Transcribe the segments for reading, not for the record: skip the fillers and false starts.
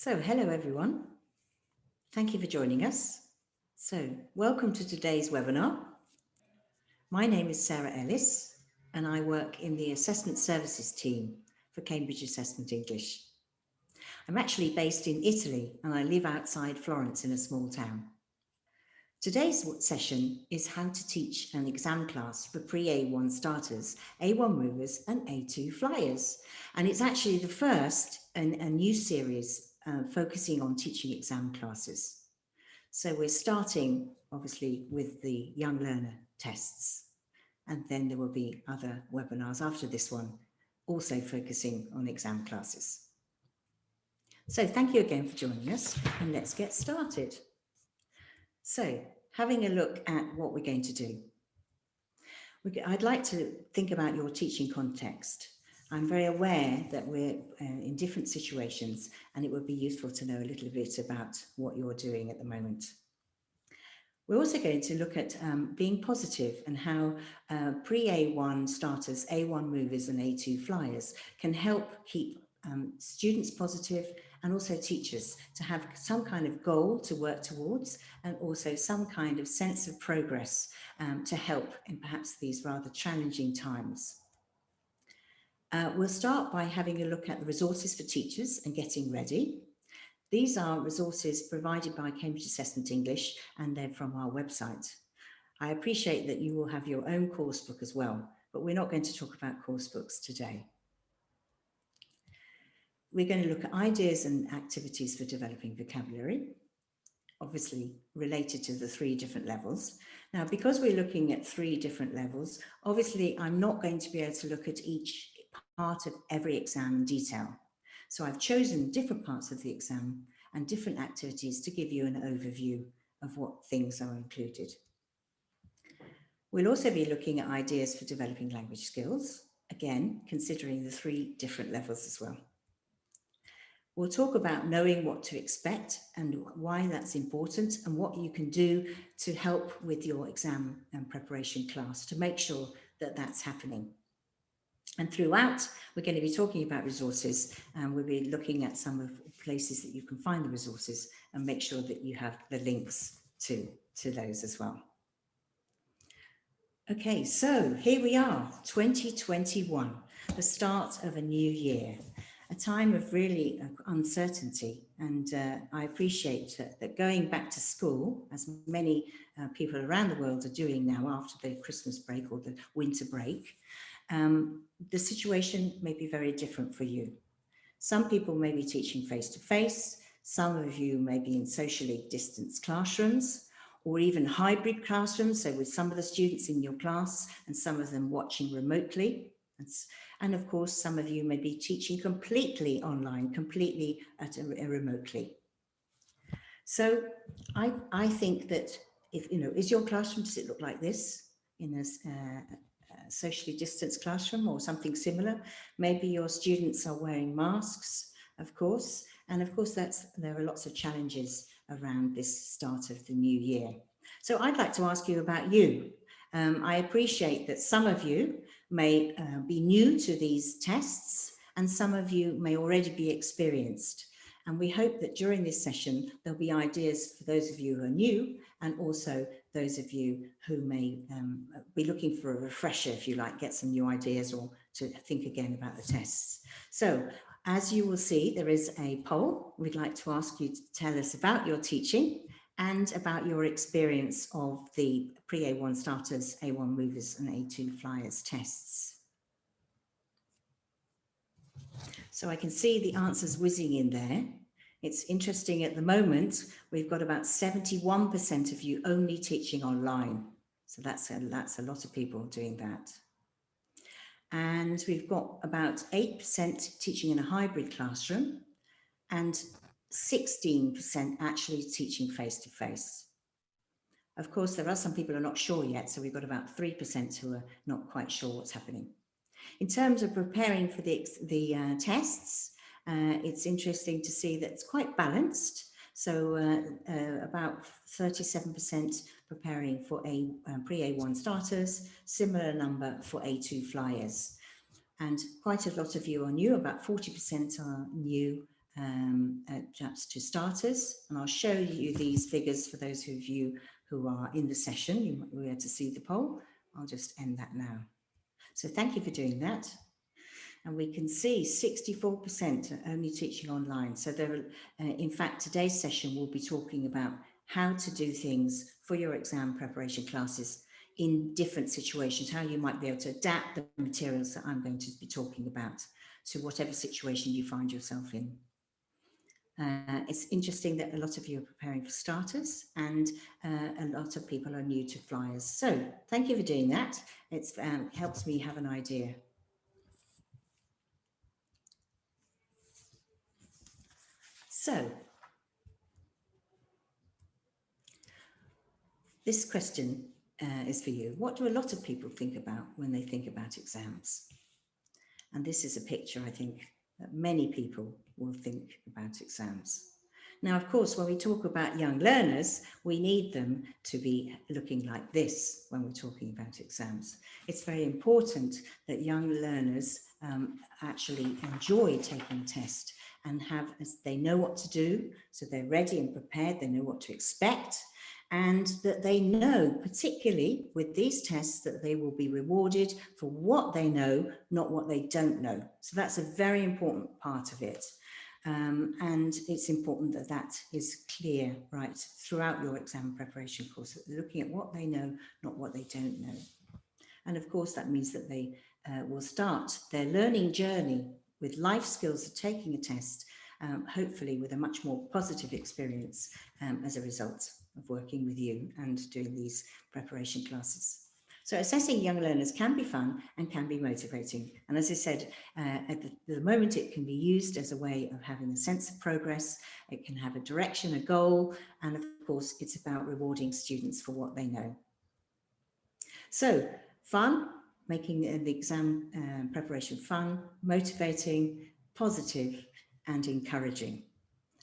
So, hello everyone. Thank you for joining us. So, welcome to today's webinar. My name is Sarah Ellis, and I work in the Assessment Services team for Cambridge Assessment English. I'm actually based in Italy, and I live outside Florence in a small town. Today's session is how to teach an exam class for pre-A1 starters, A1 movers, and A2 flyers. And it's actually the first in a new series focusing on teaching exam classes. So we're starting, obviously, with the young learner tests, and then there will be other webinars after this one, also focusing on exam classes. So thank you again for joining us, and let's get started. So having a look at what we're going to do. I'd like to think about your teaching context. I'm very aware that we're in different situations, and it would be useful to know a little bit about what you're doing at the moment. We're also going to look at being positive and how pre-A1 starters, A1 movers and A2 flyers can help keep students positive and also teachers to have some kind of goal to work towards and also some kind of sense of progress to help in perhaps these rather challenging times. We'll start by having a look at the resources for teachers and getting ready. These are resources provided by Cambridge Assessment English, and they're from our website. I appreciate that you will have your own course book as well, but we're not going to talk about course books today. We're going to look at ideas and activities for developing vocabulary, obviously related to the 3 different levels. Now, because we're looking at 3 different levels, obviously I'm not going to be able to look at each part of every exam in detail. So I've chosen different parts of the exam and different activities to give you an overview of what things are included. We'll also be looking at ideas for developing language skills, again, considering the 3 different levels as well. We'll talk about knowing what to expect and why that's important and what you can do to help with your exam and preparation class to make sure that that's happening. And throughout, we're going to be talking about resources, and we'll be looking at some of the places that you can find the resources and make sure that you have the links to those as well. Okay, so here we are, 2021, the start of a new year, a time of really uncertainty. And I appreciate that going back to school, as many people around the world are doing now after the Christmas break or the winter break, the situation may be very different for you. Some people may be teaching face-to-face, some of you may be in socially distanced classrooms, or even hybrid classrooms, so with some of the students in your class and some of them watching remotely. And of course, some of you may be teaching completely online, completely remotely. So I think that if, is your classroom, does it look like this in a socially distanced classroom or something similar? Maybe your students are wearing masks, of course, and of course there are lots of challenges around this start of the new year. So I'd like to ask you about you. I appreciate that some of you may be new to these tests and some of you may already be experienced. And we hope that during this session, there'll be ideas for those of you who are new and also those of you who may be looking for a refresher, if you like, get some new ideas or to think again about the tests. So as you will see, there is a poll. We'd like to ask you to tell us about your teaching and about your experience of the pre-A1 starters, A1 movers and A2 flyers tests. So I can see the answers whizzing in there. It's interesting at the moment, we've got about 71% of you only teaching online. So that's a lot of people doing that. And we've got about 8% teaching in a hybrid classroom and 16% actually teaching face-to-face. Of course, there are some people who are not sure yet, so we've got about 3% who are not quite sure what's happening. In terms of preparing for the tests, it's interesting to see that it's quite balanced. So about 37% preparing for pre-A1 starters, similar number for A2 flyers. And quite a lot of you are new, about 40% are new just to starters, and I'll show you these figures for those of you who are in the session. You might be able to see the poll. I'll just end that now. So thank you for doing that. And we can see 64% are only teaching online. So there, in fact, today's session will be talking about how to do things for your exam preparation classes in different situations, how you might be able to adapt the materials that I'm going to be talking about to whatever situation you find yourself in. It's interesting that a lot of you are preparing for starters, and a lot of people are new to flyers. So thank you for doing that. It helps me have an idea. So this question is for you. What do a lot of people think about when they think about exams? And this is a picture, I think, that many people will think about exams. Now, of course, when we talk about young learners, we need them to be looking like this when we're talking about exams. It's very important that young learners actually enjoy taking a test and they know what to do, so they're ready and prepared, they know what to expect, and that they know, particularly with these tests, that they will be rewarded for what they know, not what they don't know. So that's a very important part of it. And it's important that that is clear right throughout your exam preparation course, that they're looking at what they know, not what they don't know. And of course, that means that they will start their learning journey with life skills of taking a test, hopefully with a much more positive experience as a result of working with you and doing these preparation classes. So assessing young learners can be fun and can be motivating. And as I said, at the moment, it can be used as a way of having a sense of progress. It can have a direction, a goal, and of course, it's about rewarding students for what they know. So fun, making the exam preparation fun, motivating, positive, and encouraging.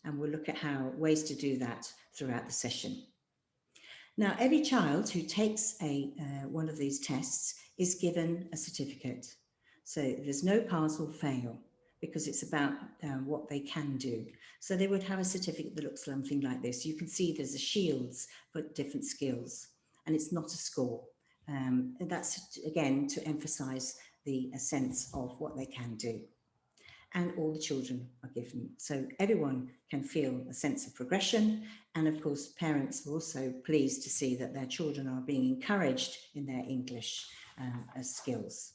And we'll look at ways to do that throughout the session. Now, every child who takes one of these tests is given a certificate. So there's no pass or fail, because it's about what they can do. So they would have a certificate that looks something like this. You can see there's a shields for different skills, and it's not a score. That's, again, to emphasize the sense of what they can do. And all the children are given. So everyone can feel a sense of progression. And of course, parents are also pleased to see that their children are being encouraged in their English skills.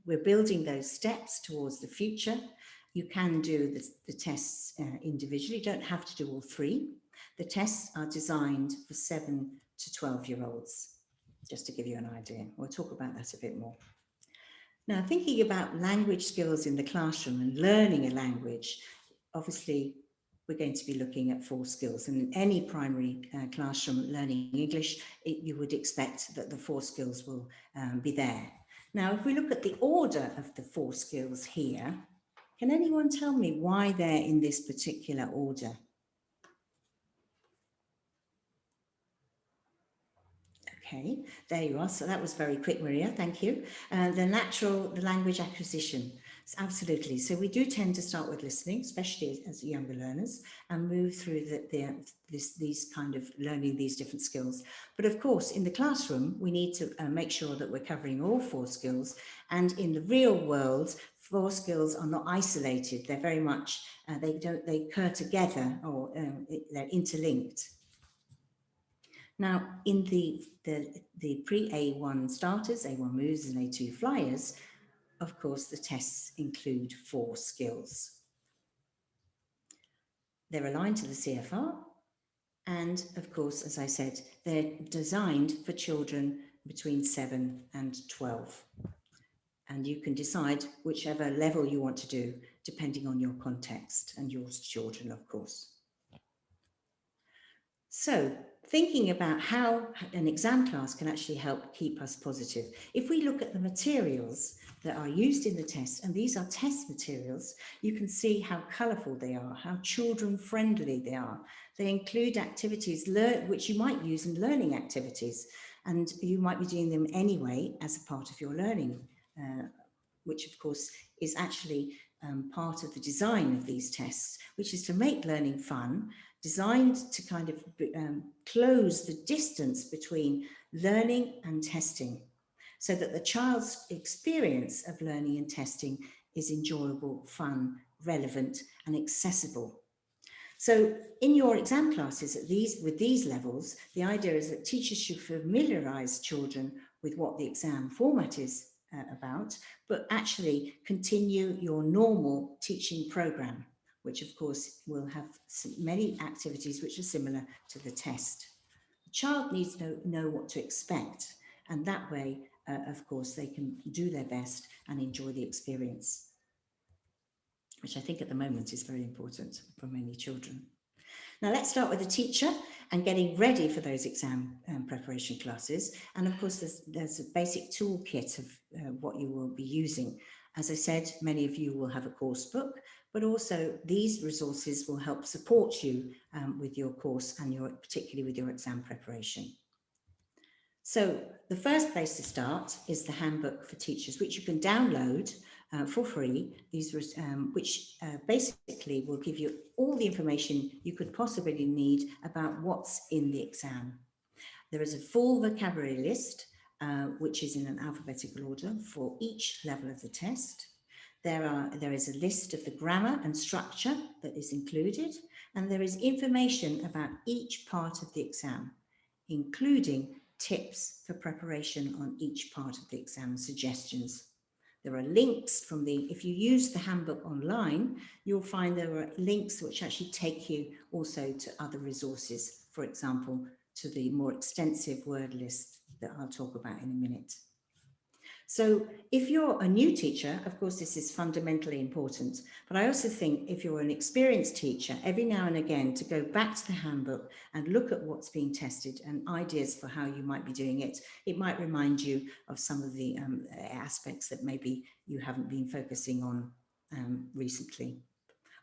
We're building those steps towards the future. You can do the tests individually. You don't have to do all three. The tests are designed for 7 to 12-year-olds, just to give you an idea. We'll talk about that a bit more. Now, thinking about language skills in the classroom and learning a language, obviously, we're going to be looking at 4 skills. And in any primary classroom learning English, you would expect that the 4 skills will be there. Now, if we look at the order of the 4 skills here, can anyone tell me why they're in this particular order? Okay, there you are. So that was very quick, Maria. Thank you. The language acquisition. Absolutely. So we do tend to start with listening, especially as younger learners, and move through these kind of learning these different skills. But of course, in the classroom, we need to make sure that we're covering all 4 skills. And in the real world, 4 skills are not isolated. They're very much, they occur together, or they're interlinked. Now, in the pre-A1 starters, A1 moves and A2 flyers, of course, the tests include 4 skills. They're aligned to the CFR, and of course, as I said, they're designed for children between 7 and 12. And you can decide whichever level you want to do, depending on your context and your children, of course. So, thinking about how an exam class can actually help keep us positive. If we look at the materials that are used in the test, and these are test materials, you can see how colourful they are, how children-friendly they are. They include activities which you might use in learning activities, and you might be doing them anyway as a part of your learning, which of course is actually part of the design of these tests, which is to make learning fun, designed to kind of close the distance between learning and testing, so that the child's experience of learning and testing is enjoyable, fun, relevant, and accessible. So in your exam classes with these levels, the idea is that teachers should familiarize children with what the exam format is about, but actually continue your normal teaching program, which of course will have many activities which are similar to the test. The child needs to know what to expect, and that way, of course, they can do their best and enjoy the experience, which I think at the moment is very important for many children. Now let's start with the teacher and getting ready for those exam preparation classes. And of course, there's a basic toolkit of what you will be using. As I said, many of you will have a course book, but also these resources will help support you with your course and particularly with your exam preparation. So the first place to start is the handbook for teachers, which you can download for free, which basically will give you all the information you could possibly need about what's in the exam. There is a full vocabulary list, which is in an alphabetical order for each level of the test. There is a list of the grammar and structure that is included, and there is information about each part of the exam, including tips for preparation on each part of the exam, suggestions. There are links if you use the handbook online, you'll find there are links which actually take you also to other resources, for example, to the more extensive word list that I'll talk about in a minute. So if you're a new teacher, of course, this is fundamentally important. But I also think if you're an experienced teacher, every now and again to go back to the handbook and look at what's being tested and ideas for how you might be doing it, it might remind you of some of the aspects that maybe you haven't been focusing on recently.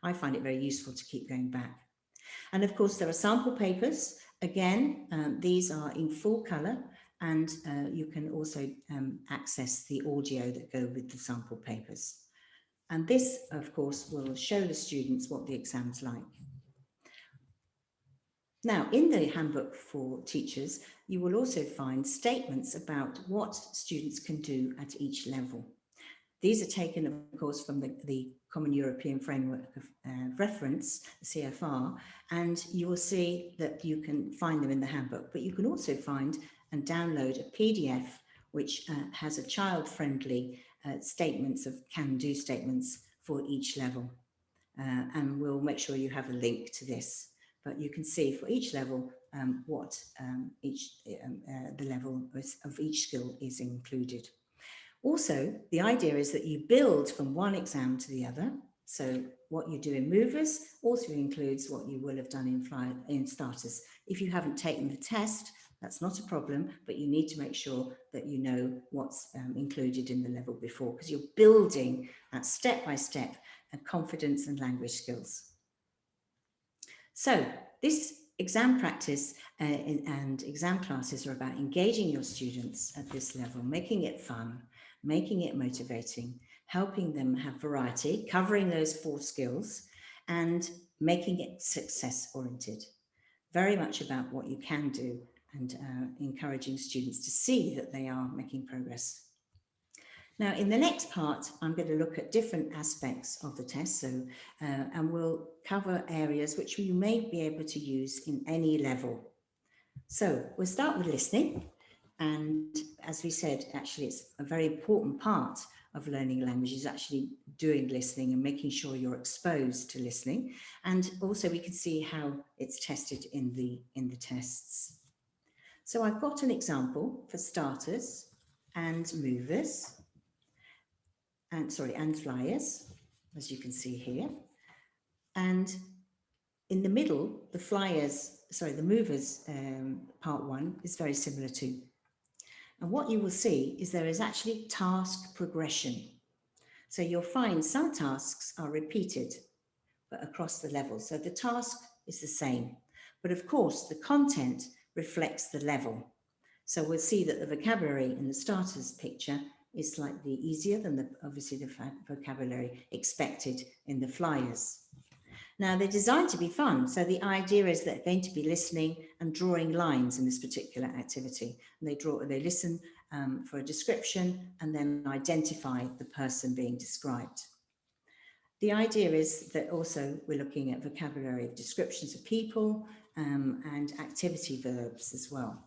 I find it very useful to keep going back. And of course, there are sample papers. Again, these are in full colour. And you can also access the audio that go with the sample papers. And this, of course, will show the students what the exam's like. Now, in the handbook for teachers, you will also find statements about what students can do at each level. These are taken, of course, from the Common European Framework of Reference, CFR, and you will see that you can find them in the handbook, but you can also find and download a PDF which has a child-friendly statements of can-do statements for each level. And we'll make sure you have a link to this. But you can see for each level what the level of each skill is included. Also, the idea is that you build from one exam to the other. So what you do in movers also includes what you will have done in starters. If you haven't taken the test, that's not a problem, but you need to make sure that you know what's included in the level before, because you're building that step by step confidence and language skills. So this exam practice and exam classes are about engaging your students at this level, making it fun, making it motivating, helping them have variety, covering those 4 skills, and making it success-oriented. Very much about what you can do and encouraging students to see that they are making progress. Now, in the next part, I'm going to look at different aspects of the test, and we'll cover areas which you may be able to use in any level. So we'll start with listening. And as we said, actually, it's a very important part of learning language is actually doing listening and making sure you're exposed to listening. And also we can see how it's tested in the tests. So I've got an example for starters and movers, and flyers, as you can see here. And in the middle, the movers part 1 is very similar too. And what you will see is there is actually task progression. So you'll find some tasks are repeated, but across the levels. So the task is the same, but of course the content reflects the level. So we'll see that the vocabulary in the starters picture is slightly easier than obviously the vocabulary expected in the flyers. Now, they're designed to be fun. So the idea is that they're going to be listening and drawing lines in this particular activity. And they listen for a description and then identify the person being described. The idea is that also we're looking at vocabulary of descriptions of people and activity verbs as well.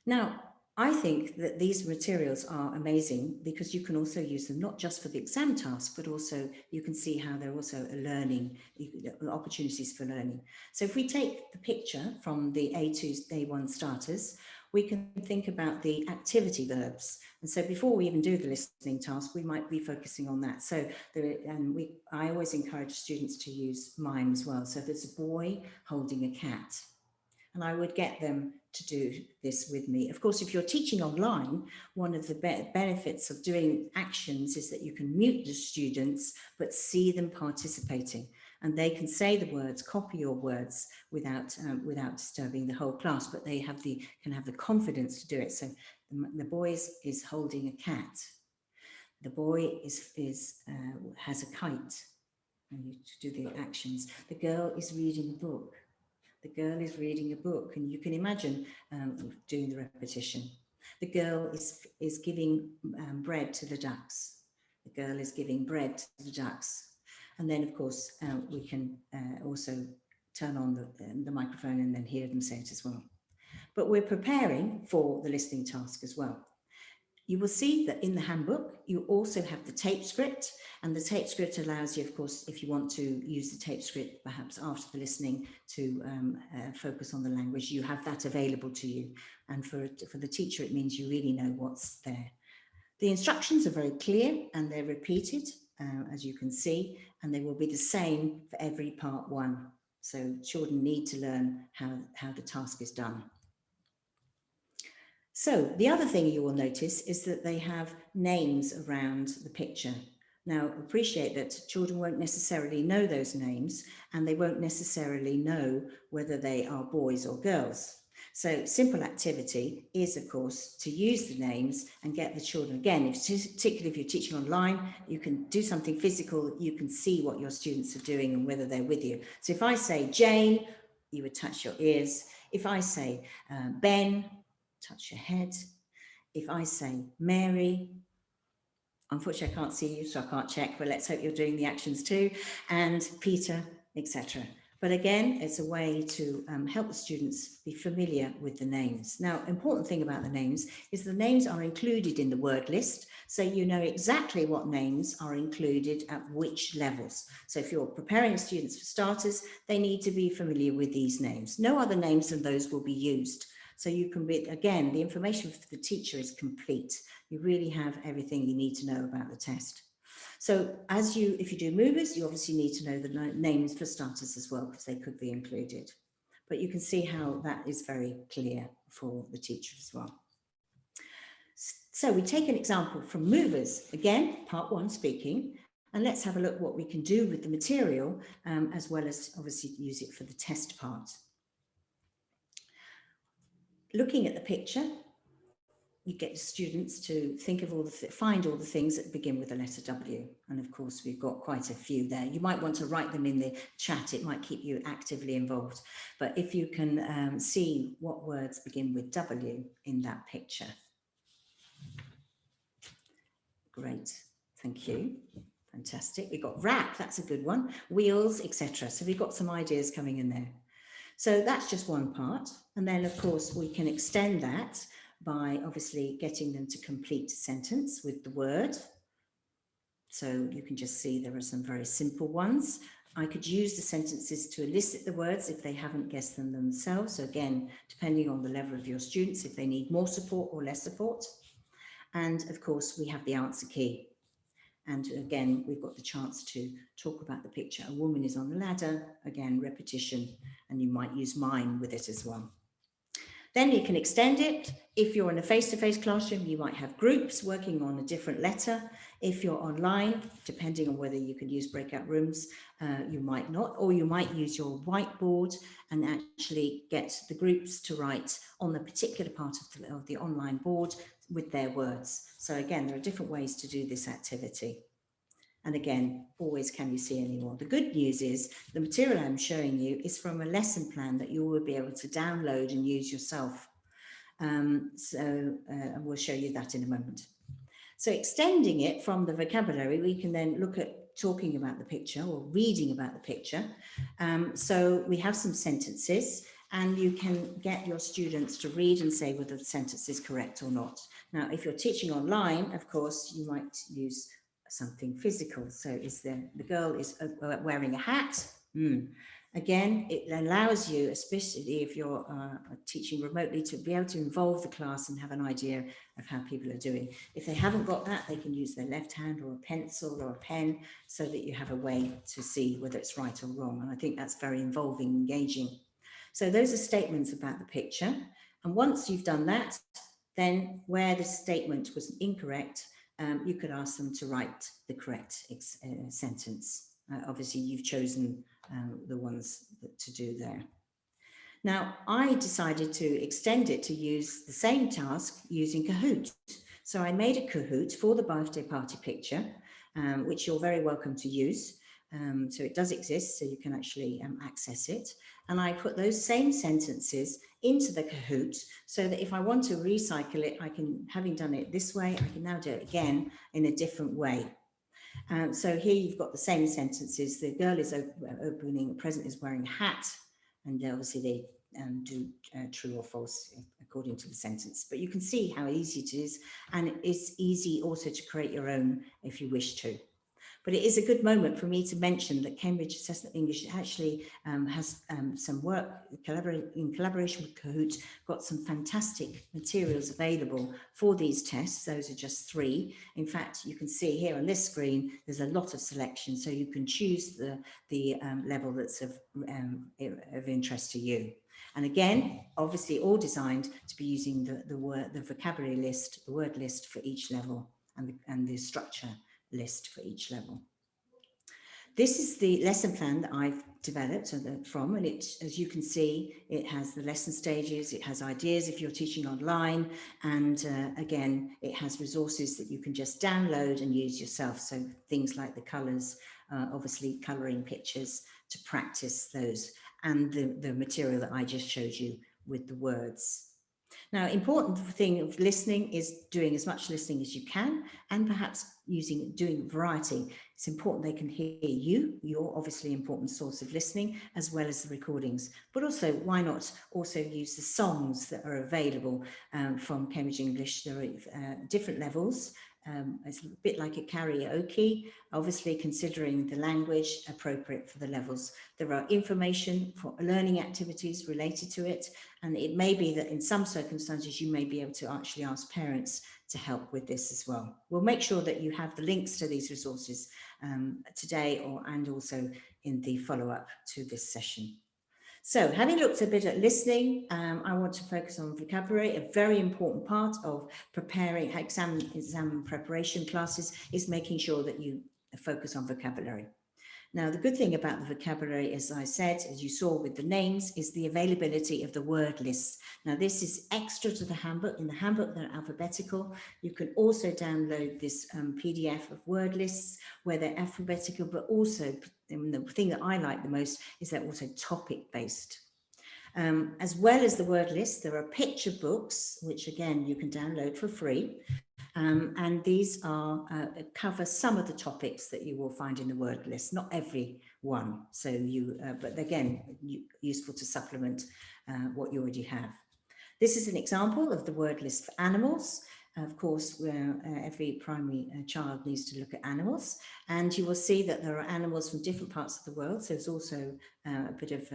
Now, I think that these materials are amazing because you can also use them not just for the exam task, but also you can see how they're also learning, opportunities for learning. So if we take the picture from the A2, A1 starters, we can think about the activity verbs. And so before we even do the listening task, we might be focusing on that. So I always encourage students to use mime as well. So if there's a boy holding a cat, and I would get them to do this with me. Of course, if you're teaching online, one of the benefits of doing actions is that you can mute the students, but see them participating. And they can say the words, copy your words without disturbing the whole class, but they can have the confidence to do it. So the boy is holding a cat. The boy has a kite, and you do the actions. The girl is reading a book. The girl is reading a book, and you can imagine doing the repetition. The girl is giving bread to the ducks. The girl is giving bread to the ducks. And then, of course, we can also turn on the microphone and then hear them say it as well. But we're preparing for the listening task as well. You will see that in the handbook, you also have the tape script, and the tape script allows you, of course, if you want to use the tape script, perhaps after the listening to focus on the language, you have that available to you. And for the teacher, it means you really know what's there. The instructions are very clear and they're repeated, as you can see, and they will be the same for every part one. So children need to learn how the task is done. So the other thing you will notice is that they have names around the picture. Now, appreciate that children won't necessarily know those names, and they won't necessarily know whether they are boys or girls. So simple activity is, of course, to use the names and get the children, again, particularly if you're teaching online, you can do something physical, you can see what your students are doing and whether they're with you. So if I say Jane, you would touch your ears. If I say Ben, touch your head. If I say Mary, unfortunately I can't see you, so I can't check, but let's hope you're doing the actions too, and Peter, etc. But again, it's a way to help the students be familiar with the names. Now, important thing about the names is the names are included in the word list, so you know exactly what names are included at which levels. So if you're preparing students for starters, they need to be familiar with these names. No other names than those will be used. So you can be, again, the information for the teacher is complete. You really have everything you need to know about the test. So if you do movers, you obviously need to know the names for starters as well, because they could be included. But you can see how that is very clear for the teacher as well. So we take an example from movers, again, part one speaking, and let's have a look what we can do with the material, as well as obviously use it for the test part. Looking at the picture, you get the students to think of find all the things that begin with the letter W. And of course, we've got quite a few there. You might want to write them in the chat. It might keep you actively involved. But if you can see what words begin with W in that picture. Great, thank you. Fantastic. We've got wrap, that's a good one. Wheels, etc. So we've got some ideas coming in there. So that's just one part. And then of course we can extend that by obviously getting them to complete a sentence with the word. So you can just see there are some very simple ones. I could use the sentences to elicit the words if they haven't guessed them themselves. So again, depending on the level of your students, if they need more support or less support. And of course, we have the answer key. And again, we've got the chance to talk about the picture. A woman is on the ladder, again, repetition, and you might use mime with it as well. Then you can extend it. If you're in a face-to-face classroom, you might have groups working on a different letter. If you're online, depending on whether you can use breakout rooms, you might not, or you might use your whiteboard and actually get the groups to write on the particular part of the online board with their words. So again, there are different ways to do this activity. And again, always can you see any more? The good news is the material I'm showing you is from a lesson plan that you will be able to download and use yourself. And we'll show you that in a moment. So extending it from the vocabulary, we can then look at talking about the picture or reading about the picture. So we have some sentences, and you can get your students to read and say whether the sentence is correct or not. Now, if you're teaching online, of course, you might use something physical. So is the girl is wearing a hat? Again, it allows you, especially if you're teaching remotely, to be able to involve the class and have an idea of how people are doing. If they haven't got that, they can use their left hand or a pencil or a pen so that you have a way to see whether it's right or wrong. And I think that's very involving, engaging. So those are statements about the picture. And once you've done that, then where the statement was incorrect, you could ask them to write the correct sentence. Obviously, you've chosen the ones to do there. Now, I decided to extend it to use the same task using Kahoot. So I made a Kahoot for the birthday party picture, which you're very welcome to use. So it does exist, so you can actually access it. And I put those same sentences into the Kahoot so that if I want to recycle it, I can, having done it this way, I can now do it again in a different way. So here you've got the same sentences. The girl is opening a present, is wearing a hat, and obviously they do true or false according to the sentence. But you can see how easy it is, and it's easy also to create your own if you wish to. But it is a good moment for me to mention that Cambridge Assessment English actually has some work in collaboration with Kahoot, got some fantastic materials available for these tests. Those are just 3. In fact, you can see here on this screen, there's a lot of selection, so you can choose the level that's of interest to you. And again, obviously all designed to be using the vocabulary list, the word list for each level, and the structure list for each level. This is the lesson plan that I've developed from, and it, as you can see, it has the lesson stages, it has ideas if you're teaching online, and again, it has resources that you can just download and use yourself. So things like the colours, obviously colouring pictures to practice those, and the material that I just showed you with the words. Now, important thing of listening is doing as much listening as you can, and perhaps doing variety. It's important they can hear you. You're obviously an important source of listening, as well as the recordings. But also, why not also use the songs that are available from Cambridge English? There are different levels. It's a bit like a karaoke, obviously considering the language appropriate for the levels. There are information for learning activities related to it, and it may be that in some circumstances you may be able to actually ask parents to help with this as well. We'll make sure that you have the links to these resources today and also in the follow-up to this session. So having looked a bit at listening, I want to focus on vocabulary. A very important part of preparing exam preparation classes is making sure that you focus on vocabulary. Now, the good thing about the vocabulary, as I said, as you saw with the names, is the availability of the word lists. Now, this is extra to the handbook. In the handbook, they're alphabetical. You can also download this PDF of word lists where they're alphabetical, but also the thing that I like the most is they're also topic-based. As well as the word list, there are picture books, which again, you can download for free. And these are cover some of the topics that you will find in the word list, not every one. So but again, useful to supplement what you already have. This is an example of the word list for animals. Of course, every primary child needs to look at animals, and you will see that there are animals from different parts of the world. So there's also a bit of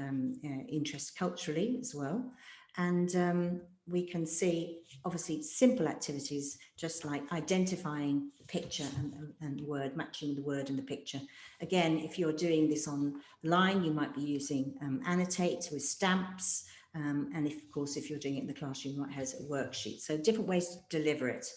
interest culturally as well. And we can see, obviously, simple activities, just like identifying the picture and word, matching the word and the picture. Again, if you're doing this online, you might be using Annotate with stamps. And of course, if you're doing it in the classroom, you might have a worksheet. So different ways to deliver it.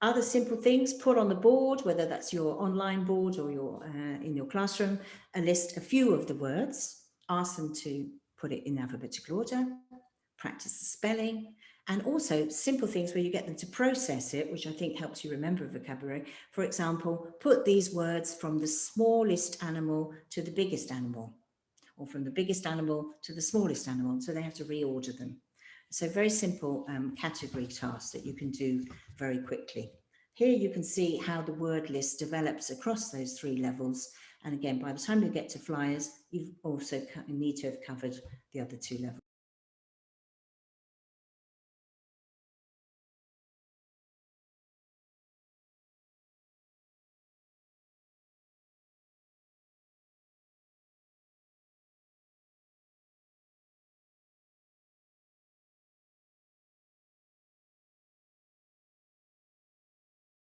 Other simple things, put on the board, whether that's your online board or your in your classroom, a few of the words, ask them to put it in alphabetical order, practice the spelling, And also simple things where you get them to process it, which I think helps you remember vocabulary. For example, put these words from the smallest animal to the biggest animal, or from the biggest animal to the smallest animal. So they have to reorder them. So very simple category tasks that you can do very quickly. Here you can see how the word list develops across those 3 levels. And again, by the time you get to flyers, you also need to have covered the other 2 levels.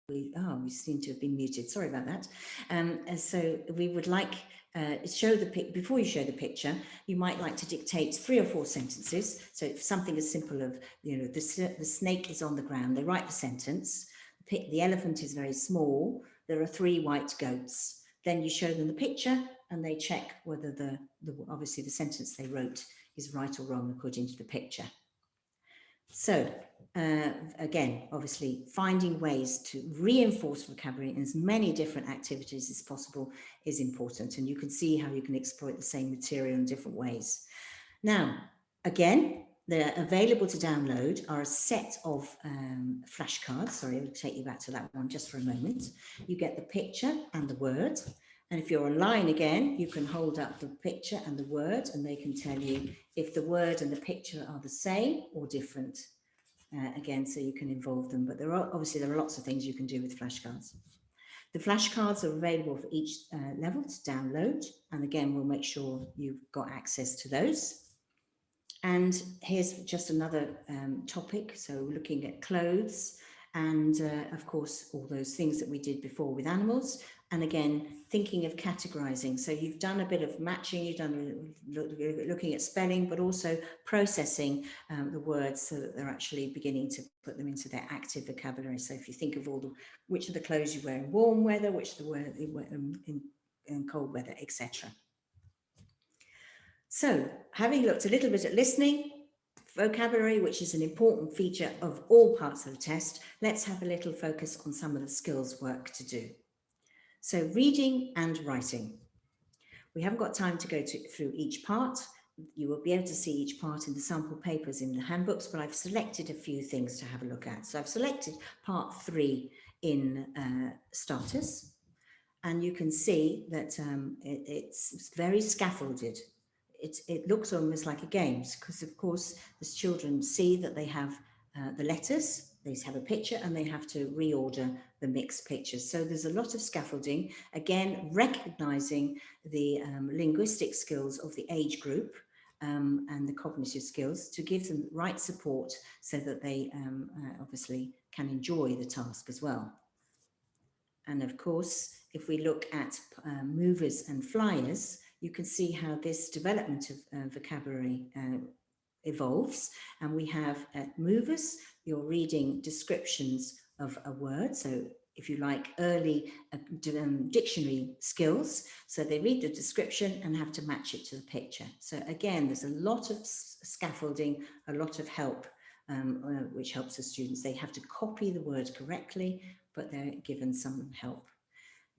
We seem to have been muted. Sorry about that. So we would like show the before you show the picture, you might like to dictate 3 or 4 sentences. So if something as simple as, the snake is on the ground, they write the sentence. The elephant is very small. There are 3 white goats. Then you show them the picture and they check whether obviously the sentence they wrote is right or wrong according to the picture. So again, obviously finding ways to reinforce vocabulary in as many different activities as possible is important. And you can see how you can exploit the same material in different ways. Now, again, they're available to download are a set of flashcards. Sorry, I'll take you back to that one just for a moment. You get the picture and the word. And if you're online again, you can hold up the picture and the word, and they can tell you if the word and the picture are the same or different. Again, so you can involve them. But there are lots of things you can do with flashcards. The flashcards are available for each level to download. And again, we'll make sure you've got access to those. And here's just another topic. So looking at clothes and of course, all those things that we did before with animals. And again, thinking of categorizing. So you've done a bit of matching, you've done looking at spelling, but also processing the words so that they're actually beginning to put them into their active vocabulary. So if you think of which of the clothes you wear in warm weather, which of the wear in cold weather, etc. So, having looked a little bit at listening, vocabulary, which is an important feature of all parts of the test, let's have a little focus on some of the skills work to do. So, reading and writing. We haven't got time to go through each part. You will be able to see each part in the sample papers in the handbooks, but I've selected a few things to have a look at. So I've selected part 3 in starters, and you can see that it's very scaffolded. It looks almost like a game because, of course, the children see that they have the letters, they have a picture, and they have to reorder the mixed pictures. So there's a lot of scaffolding, again, recognizing the linguistic skills of the age group and the cognitive skills to give them right support so that they obviously can enjoy the task as well. And of course, if we look at movers and flyers, you can see how this development of vocabulary evolves. And we have movers, you're reading descriptions of a word. So if you like, early dictionary skills. So they read the description and have to match it to the picture. So again, there's a lot of scaffolding, a lot of help, which helps the students. They have to copy the word correctly, but they're given some help.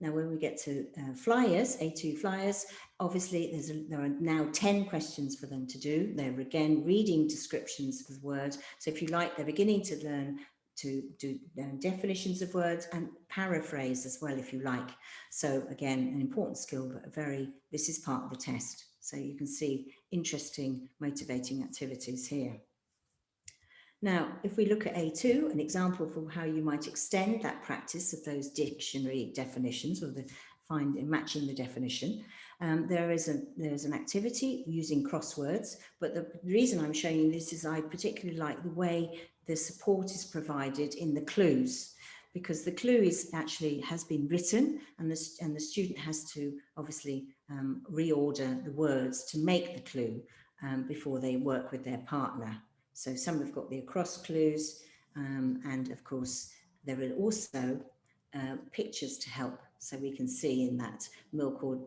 Now, when we get to flyers, A2 flyers, obviously there are now 10 questions for them to do. They're again reading descriptions of the word. So if you like, they're beginning to learn to do definitions of words and paraphrase as well, if you like. So again, an important skill, but this is part of the test. So you can see interesting, motivating activities here. Now, if we look at A2, an example for how you might extend that practice of those dictionary definitions or matching the definition, there is an activity using crosswords, but the reason I'm showing you this is I particularly like the way the support is provided in the clues, because the clue has been written and the student has to obviously reorder the words to make the clue before they work with their partner. So some have got the across clues, and of course there are also pictures to help, so we can see in that milk or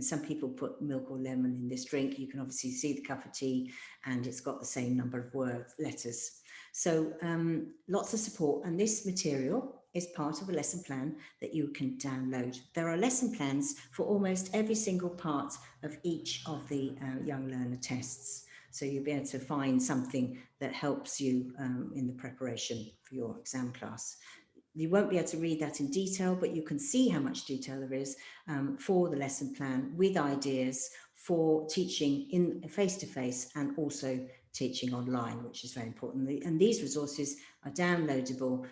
some people put milk or lemon in this drink. You can obviously see the cup of tea, and it's got the same number of letters. So lots of support, and this material is part of a lesson plan that you can download. There are lesson plans for almost every single part of each of the Young Learner tests. So you'll be able to find something that helps you in the preparation for your exam class. You won't be able to read that in detail, but you can see how much detail there is for the lesson plan with ideas for teaching in face-to-face and also teaching online, which is very important. And these resources are downloadable,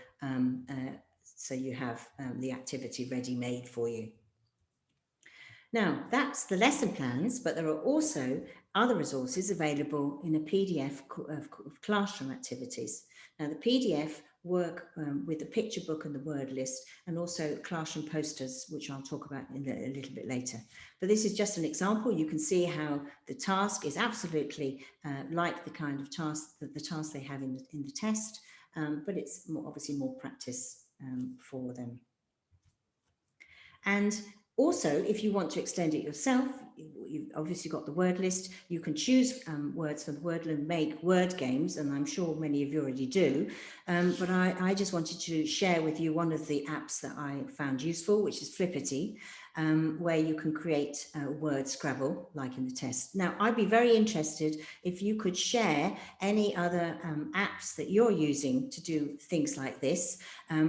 so you have the activity ready-made for you. Now, that's the lesson plans, but there are also other resources available in a PDF of classroom activities. Now, the PDF work with the picture book and the word list, and also classroom posters, which I'll talk about in a little bit later. But this is just an example. You can see how the task is absolutely like the kind of task that the task they have in the test, but it's obviously more practice for them. And also, if you want to extend it yourself, you've obviously got the word list. You can choose words from Wordle and make word games, and I'm sure many of you already do. But I just wanted to share with you one of the apps that I found useful, which is Flippity, where you can create a word Scrabble, like in the test. Now, I'd be very interested if you could share any other apps that you're using to do things like this,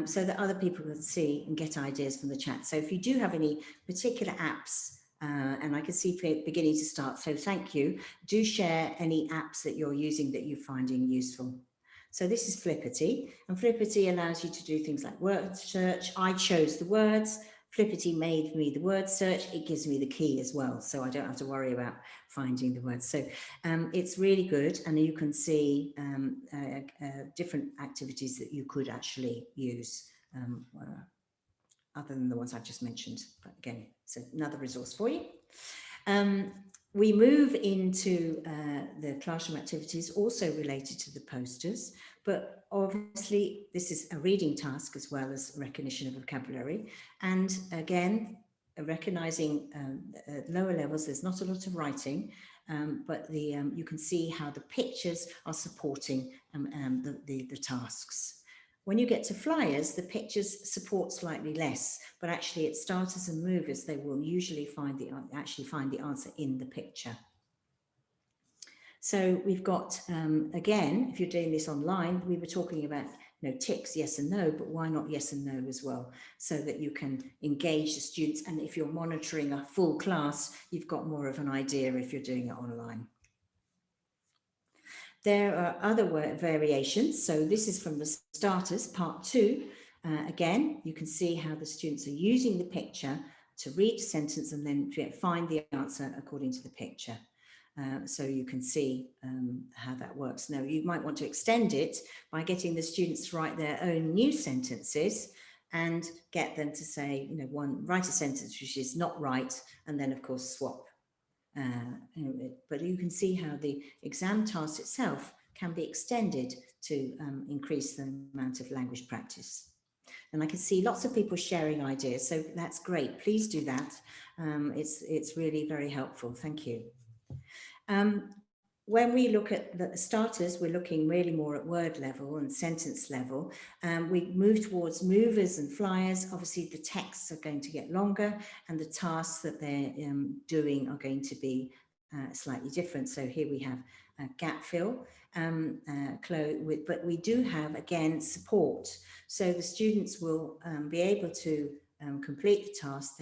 so that other people can see and get ideas from the chat. So if you do have any particular apps, and I can see beginning to start, so thank you. Do share any apps that you're using that you're finding useful. So this is Flippity, and Flippity allows you to do things like word search. I chose the words. Flippity made me the word search. It gives me the key as well, so I don't have to worry about finding the words. So it's really good, and you can see different activities that you could actually use other than the ones I've just mentioned. But again, it's another resource for you. We move into the classroom activities also related to the posters, but obviously this is a reading task as well as recognition of vocabulary. And again, recognizing at lower levels, there's not a lot of writing, but you can see how the pictures are supporting the tasks. When you get to flyers, the pictures support slightly less, but actually at starters and movers, they will usually find the answer in the picture. So we've got, again, if you're doing this online, we were talking about ticks, yes and no, but why not yes and no as well, so that you can engage the students. And if you're monitoring a full class, you've got more of an idea if you're doing it online. There are other variations. So this is from the starters, part 2. Again, you can see how the students are using the picture to read the sentence and then find the answer according to the picture. So you can see how that works. Now, you might want to extend it by getting the students to write their own new sentences and get them to say, write a sentence which is not right, and then, of course, swap. But you can see how the exam task itself can be extended to increase the amount of language practice. And I can see lots of people sharing ideas, so that's great. Please do that. It's really very helpful. Thank you. When we look at the starters, we're looking really more at word level and sentence level. We move towards movers and flyers. Obviously, the texts are going to get longer and the tasks that they're doing are going to be slightly different. So here we have gap fill, but we do have, again, support. So the students will be able to complete the task.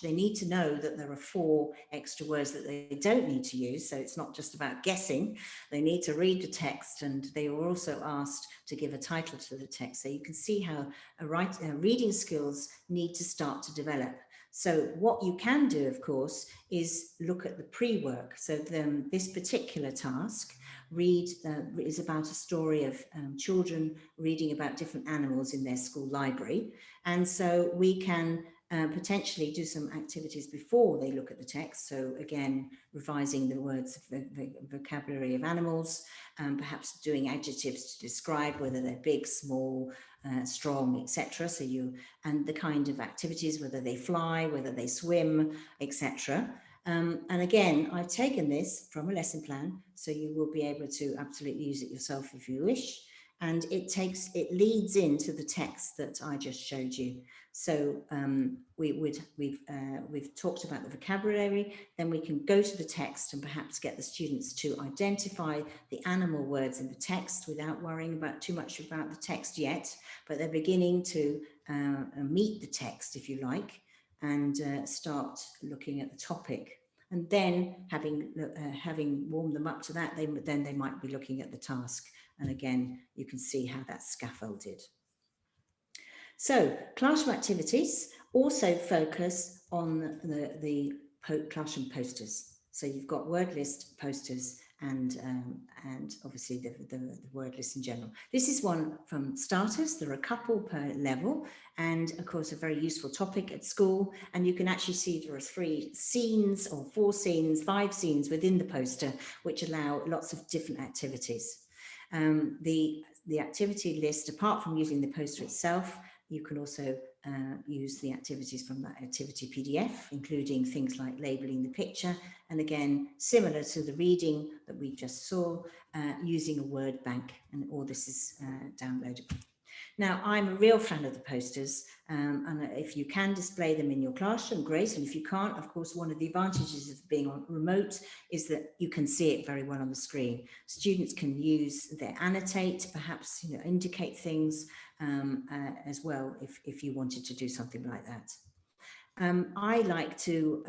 They need to know that there are 4 extra words that they don't need to use. So it's not just about guessing. They need to read the text, and they were also asked to give a title to the text. So you can see how reading skills need to start to develop. So what you can do, of course, is look at the pre-work. So this particular task is about a story of children reading about different animals in their school library. And so we can potentially do some activities before they look at the text. So again, revising the words, the vocabulary of animals, perhaps doing adjectives to describe whether they're big, small, strong, etc. And the kind of activities, whether they fly, whether they swim, etc. And again, I've taken this from a lesson plan, so you will be able to absolutely use it yourself if you wish. and it leads into the text that I just showed you. So we've talked about the vocabulary, then we can go to the text and perhaps get the students to identify the animal words in the text without worrying about too much about the text yet, but they're beginning to meet the text, if you like, and start looking at the topic. And then having warmed them up to that, then they might be looking at the task. And again, you can see how that's scaffolded. So classroom activities also focus on the classroom posters. So you've got word list posters and obviously the word list in general. This is one from starters. There are a couple per level, and of course a very useful topic at school. And you can actually see there are 3 scenes or 4 scenes, 5 scenes within the poster, which allow lots of different activities. The activity list, apart from using the poster itself, you can also use the activities from that activity PDF, including things like labeling the picture. And again, similar to the reading that we just saw, using a word bank, and all this is downloadable. Now, I'm a real fan of the posters, and if you can display them in your classroom, great. And if you can't, of course, one of the advantages of being on remote is that you can see it very well on the screen. Students can use their annotate, perhaps indicate things as well if you wanted to do something like that. I like to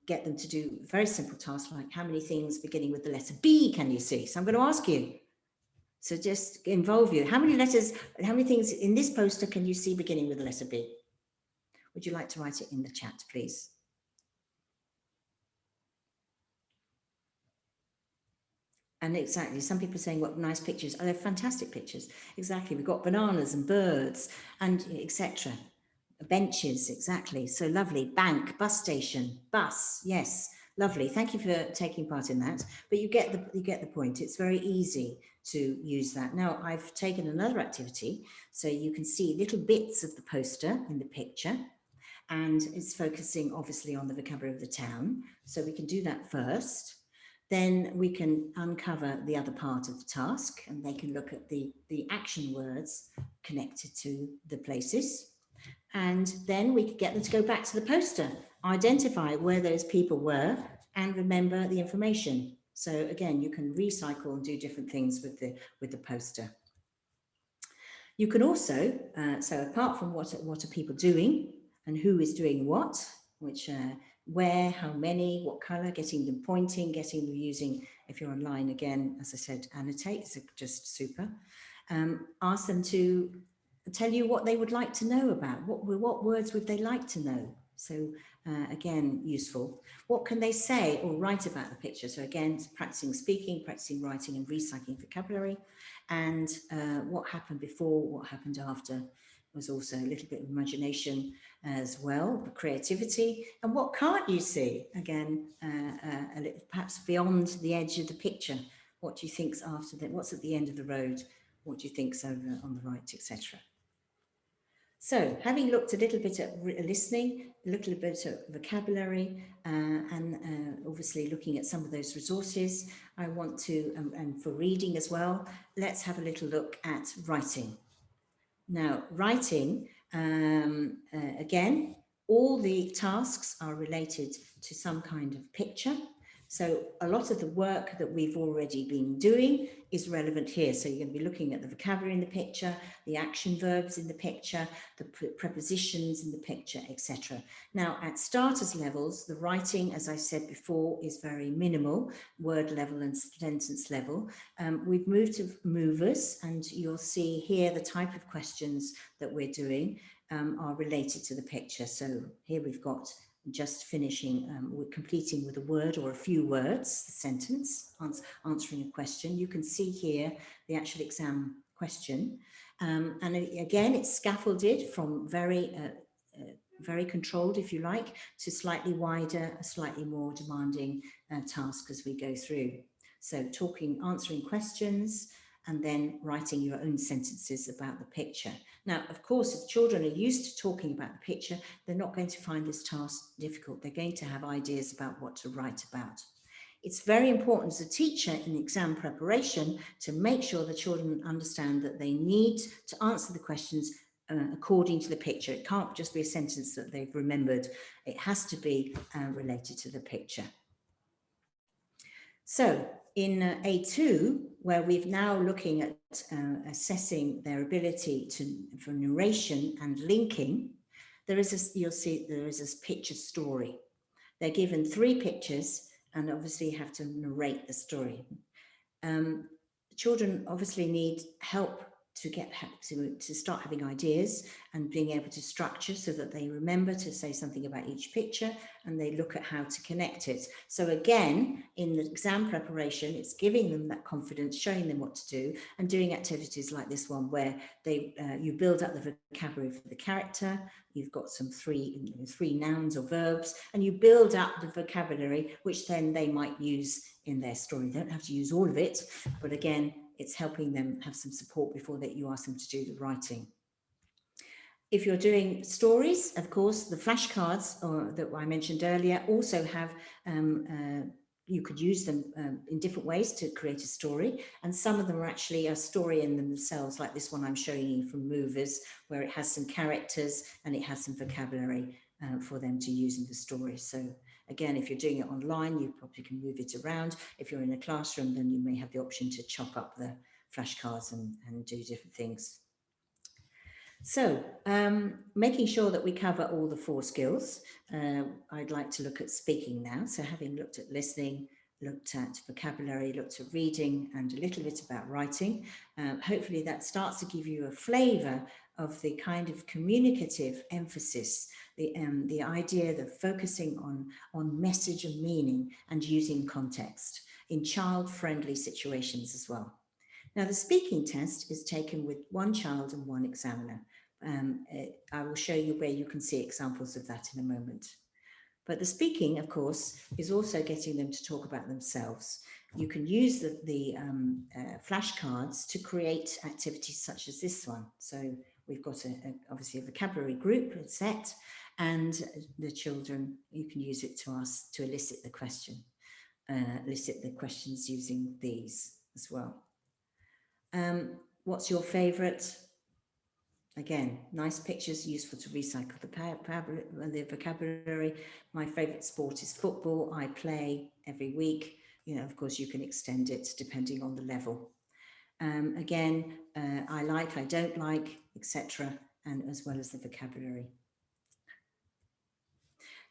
get them to do very simple tasks like how many things beginning with the letter B can you see? So I'm going to ask you. So just involve you. How many things in this poster can you see beginning with the letter B? Would you like to write it in the chat, please? And exactly, some people are saying, what nice pictures. Oh, they're fantastic pictures. Exactly, we've got bananas and birds and etc. Benches, exactly, so lovely. Bank, bus station, bus, yes, lovely. Thank you for taking part in that. But you get the point. It's very easy to use that. Now, I've taken another activity, so you can see little bits of the poster in the picture, and it's focusing obviously on the vocabulary of the town. So we can do that first. Then we can uncover the other part of the task, and they can look at the action words connected to the places. And then we could get them to go back to the poster, identify where those people were, and remember the information. So again, you can recycle and do different things with the poster. You can also, so apart from what are people doing and who is doing what, which where, how many, what color, getting them pointing, getting them using, if you're online again, as I said, annotate, it's just super. Ask them to tell you what they would like to know about, what words would they like to know. So again, useful. What can they say or write about the picture? So again, practicing speaking, practicing writing, and recycling vocabulary. And what happened before, what happened after was also a little bit of imagination as well, creativity. And what can't you see? Again, a little, perhaps beyond the edge of the picture. What do you think's after that? What's at the end of the road? What do you think's over on the right, etc. So having looked a little bit at listening, a little bit at vocabulary, and obviously looking at some of those resources, I want to, and for reading as well, let's have a little look at writing. Now, writing, again, all the tasks are related to some kind of picture. So a lot of the work that we've already been doing is relevant here. So you're going to be looking at the vocabulary in the picture, the action verbs in the picture, the prepositions in the picture, etc. Now, at starters levels, the writing, as I said before, is very minimal, word level and sentence level. We've moved to movers, and you'll see here the type of questions that we're doing are related to the picture. So here we've got just finishing, we're completing with a word or a few words, the sentence, answering a question. You can see here the actual exam question. And again, it's scaffolded from very controlled, if you like, to slightly wider, slightly more demanding task as we go through. So answering questions, and then writing your own sentences about the picture. Now, of course, if children are used to talking about the picture, they're not going to find this task difficult. They're going to have ideas about what to write about. It's very important as a teacher in exam preparation to make sure the children understand that they need to answer the questions according to the picture. It can't just be a sentence that they've remembered. It has to be related to the picture. So in A2, where we're now looking at assessing their ability for narration and linking, you'll see there is this picture story. They're given 3 pictures and obviously have to narrate the story. Children obviously need help to start having ideas and being able to structure so that they remember to say something about each picture and they look at how to connect it. So again, in the exam preparation, it's giving them that confidence, showing them what to do, and doing activities like this one where you build up the vocabulary for the character. You've got some three nouns or verbs, and you build up the vocabulary, which then they might use in their story. They don't have to use all of it, but again, it's helping them have some support before you ask them to do the writing. If you're doing stories, of course, the flashcards that I mentioned earlier also have, you could use them in different ways to create a story. And some of them are actually a story in themselves, like this one I'm showing you from Movers, where it has some characters and it has some vocabulary for them to use in the story. So again, if you're doing it online, you probably can move it around. If you're in a classroom, then you may have the option to chop up the flashcards and do different things. So making sure that we cover all the 4 skills, I'd like to look at speaking now. So having looked at listening, looked at vocabulary, looked at reading, and a little bit about writing, hopefully that starts to give you a flavour of the kind of communicative emphasis, the idea of focusing on message and meaning and using context in child-friendly situations as well. Now, the speaking test is taken with 1 child and 1 examiner. I will show you where you can see examples of that in a moment. But the speaking, of course, is also getting them to talk about themselves. You can use the flashcards to create activities such as this one. So we've got obviously a vocabulary group set, and the children, you can use it to elicit the question, elicit the questions using these as well. What's your favorite? Again, nice pictures, useful to recycle the vocabulary. My favorite sport is football. I play every week. You know, of course, you can extend it depending on the level. Again, I like, I don't like, etc., and as well as the vocabulary.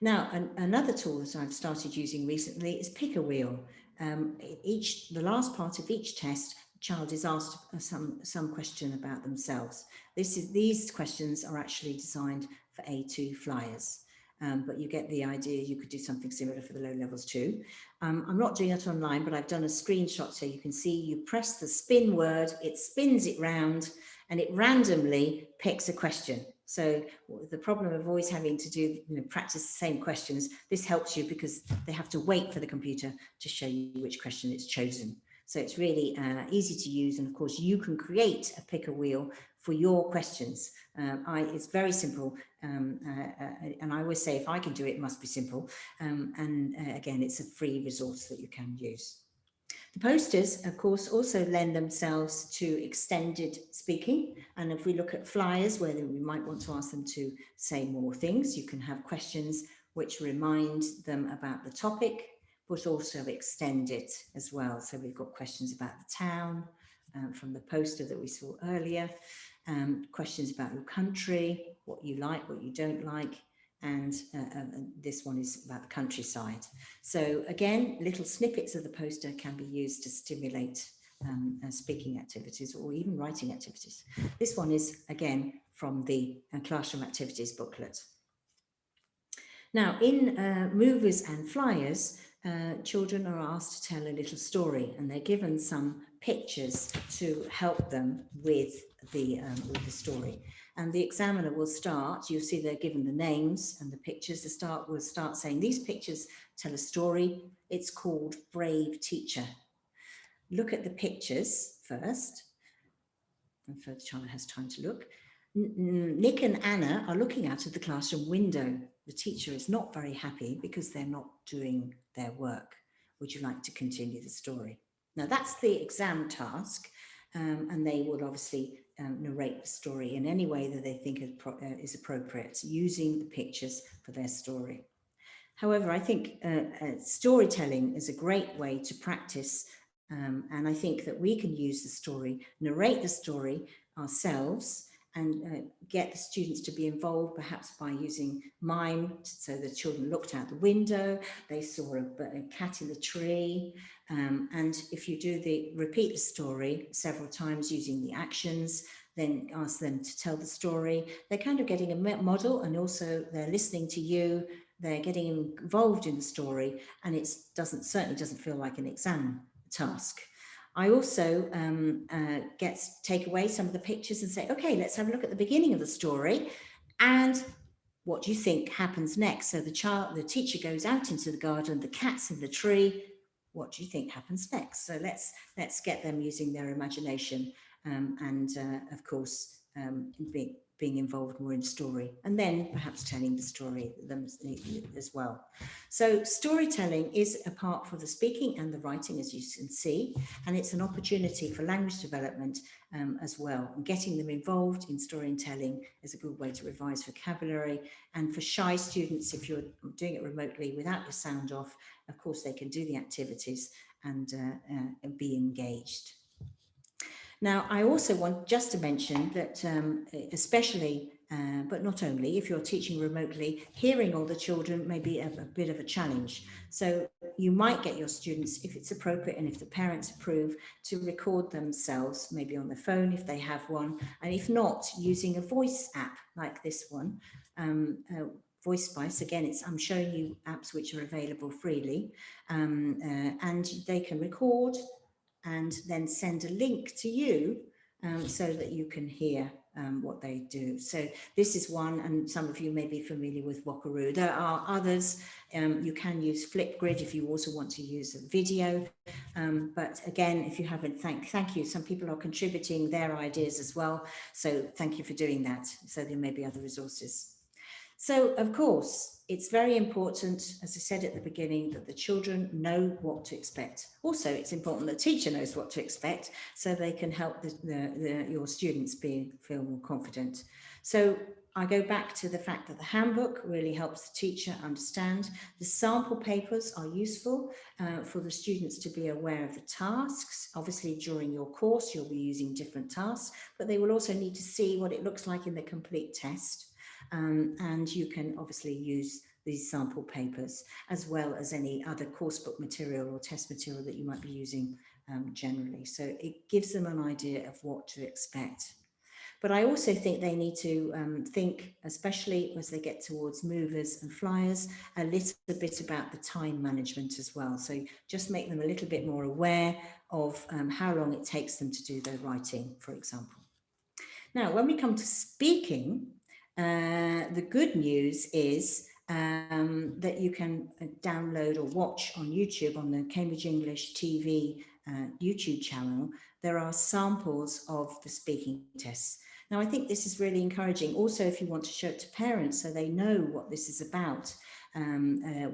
Now, another tool that I've started using recently is Pick a Wheel. The last part of each test, child is asked some question about themselves. These questions are actually designed for A2 flyers, but you get the idea. You could do something similar for the low levels too. I'm not doing it online, but I've done a screenshot so you can see. You press the spin word, it spins it round, and it randomly picks a question. So the problem of always having to do, practice the same questions, this helps you because they have to wait for the computer to show you which question it's chosen. So it's really easy to use. And of course, you can create a pick a wheel for your questions. It's very simple. And I always say, if I can do it, it must be simple. Again, it's a free resource that you can use. The posters, of course, also lend themselves to extended speaking. And if we look at flyers, where we might want to ask them to say more things, you can have questions which remind them about the topic, but also extend it as well. So we've got questions about the town from the poster that we saw earlier, questions about your country, what you like, what you don't like, and this one is about the countryside. So again, little snippets of the poster can be used to stimulate speaking activities or even writing activities. This one is, again, from the classroom activities booklet. Now, in Movers and Flyers, children are asked to tell a little story, and they're given some pictures to help them with the story. And the examiner will start, you'll see they're given the names and the pictures. Will start saying, these pictures tell a story. It's called Brave Teacher. Look at the pictures first, and the child has time to look. Nick and Anna are looking out of the classroom window. The teacher is not very happy because they're not doing their work. would you like to continue the story? Now that's the exam task, and they will obviously narrate the story in any way that they think is appropriate, using the pictures for their story. However, I think storytelling is a great way to practice, and I think that we can use the story, narrate the story ourselves, and get the students to be involved, perhaps by using mime. So the children looked out the window, they saw a cat in the tree, and if you repeat the story several times using the actions, then ask them to tell the story, they're kind of getting a model, and also they're listening to you, they're getting involved in the story, and it certainly doesn't feel like an exam task. I also take away some of the pictures and say, okay, let's have a look at the beginning of the story, and what do you think happens next? So the teacher goes out into the garden, the cat's in the tree. What do you think happens next? So let's get them using their imagination, and of course being involved more in story, and then perhaps telling the story them as well. So storytelling is a part for the speaking and the writing, as you can see, and it's an opportunity for language development as well. And getting them involved in storytelling is a good way to revise vocabulary. And for shy students, if you're doing it remotely without your sound off, of course they can do the activities and be engaged. Now, I also want just to mention that especially, but not only, if you're teaching remotely, hearing all the children may be a bit of a challenge. So you might get your students, if it's appropriate and if the parents approve, to record themselves, maybe on their phone if they have one, and if not, using a voice app like this one. VoiceSpice, again, I'm showing you apps which are available freely, and they can record and then send a link to you so that you can hear what they do. So this is one, and some of you may be familiar with Wockaroo. There are others. You can use Flipgrid if you also want to use a video. But again, if you haven't, thank you. Some people are contributing their ideas as well. So thank you for doing that. So there may be other resources. So, of course, it's very important, as I said at the beginning, that the children know what to expect. Also, it's important that the teacher knows what to expect so they can help your students feel more confident. So I go back to the fact that the handbook really helps the teacher understand. The sample papers are useful for the students to be aware of the tasks. Obviously, during your course, you'll be using different tasks, but they will also need to see what it looks like in the complete test. And you can obviously use these sample papers as well as any other coursebook material or test material that you might be using generally. So it gives them an idea of what to expect. But I also think they need to think, especially as they get towards movers and flyers, a little bit about the time management as well. So just make them a little bit more aware of how long it takes them to do their writing, for example. Now, when we come to speaking, the good news is that you can download or watch on YouTube, on the Cambridge English TV YouTube channel. There are samples of the speaking tests. Now, I think this is really encouraging. Also, if you want to show it to parents so they know what this is about,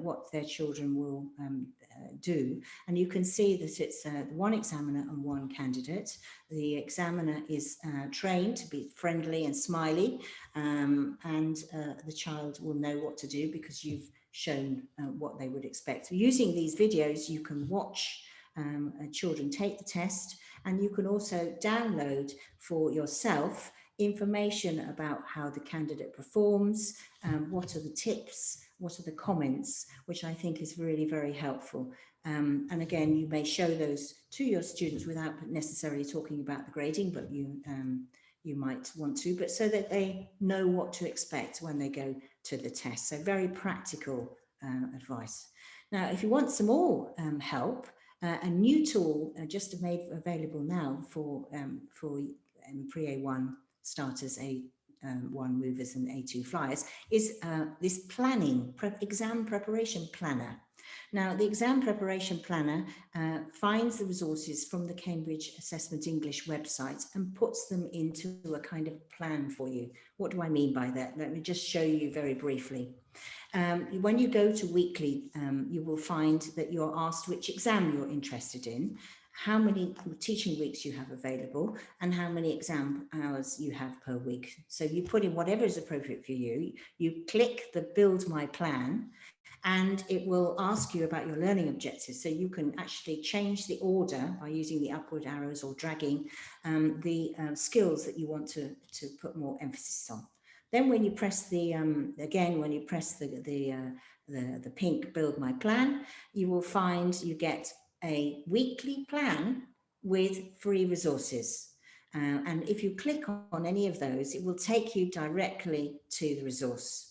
what their children will do. And you can see that it's one examiner and one candidate. The examiner is trained to be friendly and smiley, and the child will know what to do because you've shown what they would expect. So using these videos, you can watch children take the test, and you can also download for yourself information about how the candidate performs, what are the tips, what are the comments, which I think is really very helpful. And again, you may show those to your students without necessarily talking about the grading, but you might want to, but so that they know what to expect when they go to the test. So very practical advice. Now, if you want some more help, a new tool just made available now for pre-A1 starters, A1 movers and A2 flyers, is this exam preparation planner. Now, the exam preparation planner finds the resources from the Cambridge Assessment English website and puts them into a kind of plan for you. What do I mean by that? Let me just show you very briefly. When you go to weekly, you will find that you're asked which exam you're interested in, how many teaching weeks you have available, and how many exam hours you have per week. So you put in whatever is appropriate for you. You click the Build My Plan, and it will ask you about your learning objectives. So you can actually change the order by using the upward arrows or dragging the skills that you want to put more emphasis on. Then when you press the, again, when you press the pink Build My Plan, you will find you get a weekly plan with free resources. And if you click on any of those, it will take you directly to the resource.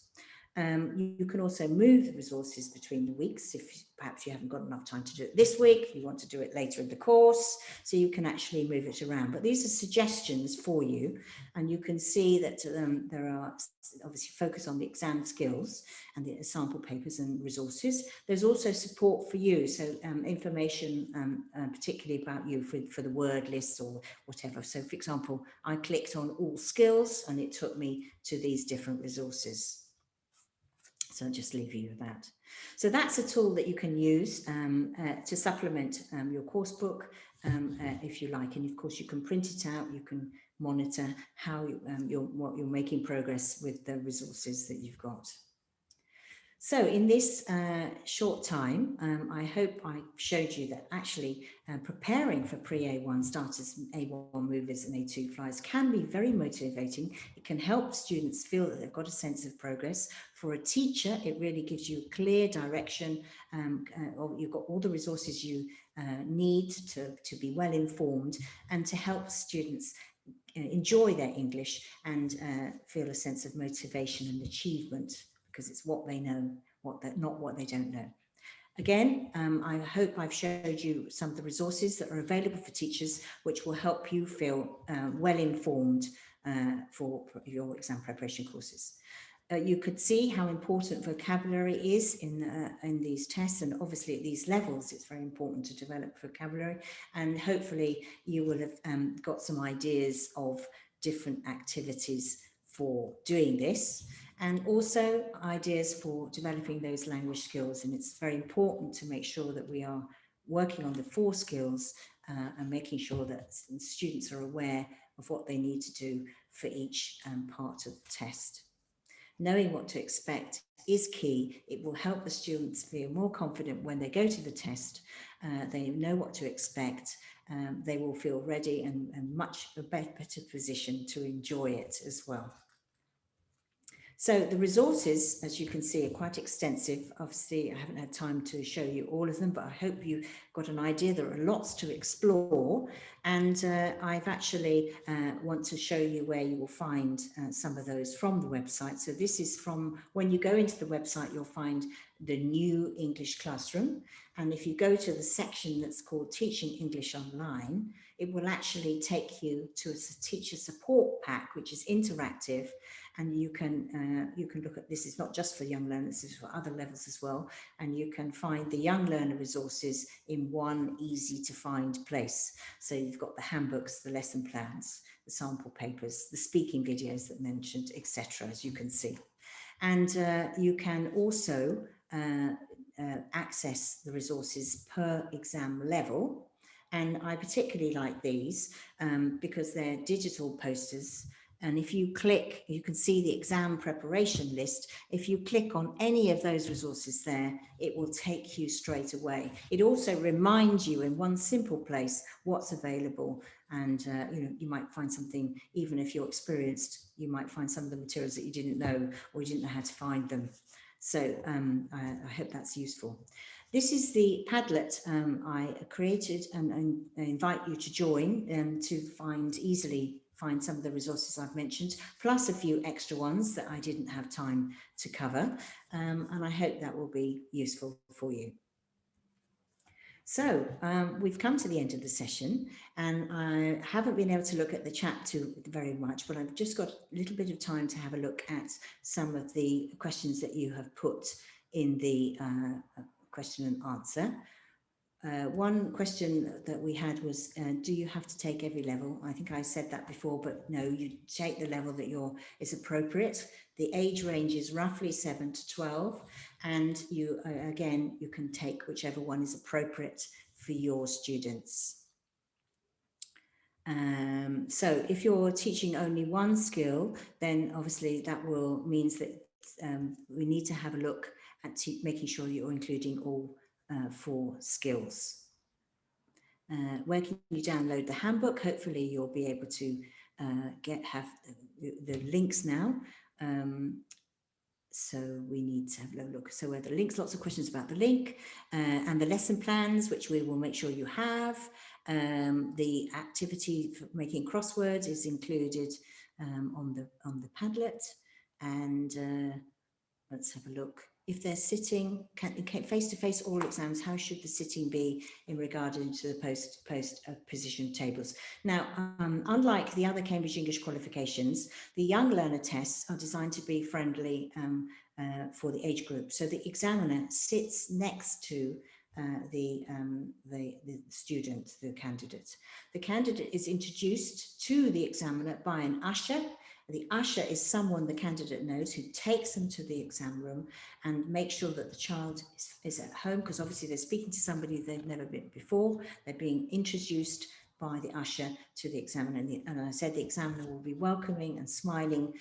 You can also move the resources between the weeks if perhaps you haven't got enough time to do it this week, you want to do it later in the course, so you can actually move it around. But these are suggestions for you, and you can see that there are obviously focus on the exam skills and the sample papers and resources. There's also support for you, so information particularly about you for the word lists or whatever. So for example, I clicked on all skills and it took me to these different resources. So I'll just leave you with that. So that's a tool that you can use to supplement your course book if you like. And of course, you can print it out. You can monitor how what you're making progress with the resources that you've got. So in this short time, I hope I showed you that actually preparing for pre-A1 starters, A1 movers and A2 flyers can be very motivating. It can help students feel that they've got a sense of progress. For a teacher, it really gives you clear direction, or you've got all the resources you need to be well informed and to help students enjoy their English and feel a sense of motivation and achievement, because it's what they know, not what they don't know. Again, I hope I've showed you some of the resources that are available for teachers, which will help you feel well informed for your exam preparation courses. You could see how important vocabulary is in these tests, and obviously at these levels it's very important to develop vocabulary, and hopefully you will have got some ideas of different activities for doing this, and also ideas for developing those language skills. And it's very important to make sure that we are working on the 4 skills and making sure that students are aware of what they need to do for each part of the test. Knowing what to expect is key. It will help the students feel more confident when they go to the test. They know what to expect. They will feel ready and much better position to enjoy it as well. So the resources, as you can see, are quite extensive. Obviously, I haven't had time to show you all of them, but I hope you got an idea. There are lots to explore, and I've actually want to show you where you will find some of those from the website. So this is from, when you go into the website, you'll find the new English classroom. And if you go to the section that's called Teaching English Online, it will actually take you to a teacher support pack, which is interactive. And you can look at this. Is not just for young learners, this is for other levels as well. And you can find the young learner resources in one easy to find place. So you've got the handbooks, the lesson plans, the sample papers, the speaking videos that mentioned, etc., as you can see. And you can also access the resources per exam level. And I particularly like these because they're digital posters. And if you click, you can see the exam preparation list. If you click on any of those resources there, it will take you straight away. It also reminds you in one simple place what's available. And you might find something, even if you're experienced, you might find some of the materials that you didn't know, or you didn't know how to find them. So I hope that's useful. This is the Padlet I created, and I invite you to join to easily find some of the resources I've mentioned, plus a few extra ones that I didn't have time to cover. And I hope that will be useful for you. So we've come to the end of the session, and I haven't been able to look at the chat too very much, but I've just got a little bit of time to have a look at some of the questions that you have put in the question and answer. One question that we had was, do you have to take every level? I think I said that before, but no, you take the level that is appropriate. The age range is roughly 7 to 12, and you, again, you can take whichever one is appropriate for your students. So if you're teaching only one skill, then obviously that means that we need to have a look at making sure you're including all 4 skills. Where can you download the handbook? Hopefully you'll be able to have the links now. So we need to have a look. So where the links, lots of questions about the link and the lesson plans, which we will make sure you have. The activity for making crosswords is included on the Padlet. And let's have a look. If they're sitting, face-to-face oral exams, how should the sitting be in regard to the post position tables? Now, unlike the other Cambridge English qualifications, the young learner tests are designed to be friendly for the age group. So the examiner sits next to the student, the candidate. The candidate is introduced to the examiner by an usher. The usher is someone the candidate knows who takes them to the exam room and makes sure that the child is at home, because obviously they're speaking to somebody they've never been before. They're being introduced by the usher to the examiner. And I said the examiner will be welcoming and smiling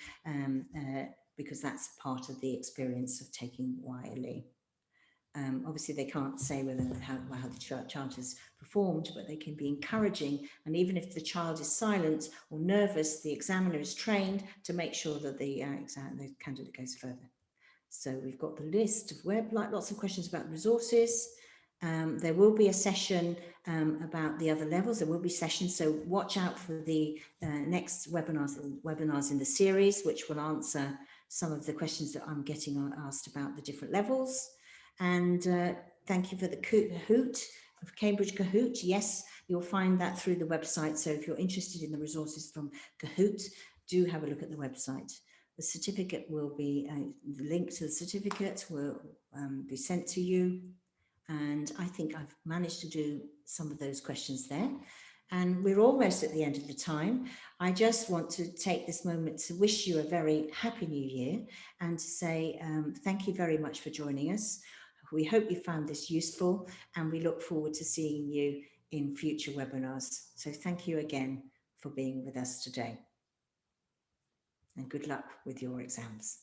because that's part of the experience of taking YLE. Obviously, they can't say how the child has performed, but they can be encouraging. And even if the child is silent or nervous, the examiner is trained to make sure that the candidate goes further. So we've got the list of lots of questions about resources. There will be a session about the other levels. There will be sessions, so watch out for the next webinars in the series, which will answer some of the questions that I'm getting asked about the different levels. And thank you for the Kahoot, of Cambridge Kahoot. Yes, you'll find that through the website. So if you're interested in the resources from Kahoot, do have a look at the website. The certificate will be, the link to the certificate will be sent to you. And I think I've managed to do some of those questions there. And we're almost at the end of the time. I just want to take this moment to wish you a very happy new year and to say thank you very much for joining us. We hope you found this useful, and we look forward to seeing you in future webinars. So thank you again for being with us today. And good luck with your exams.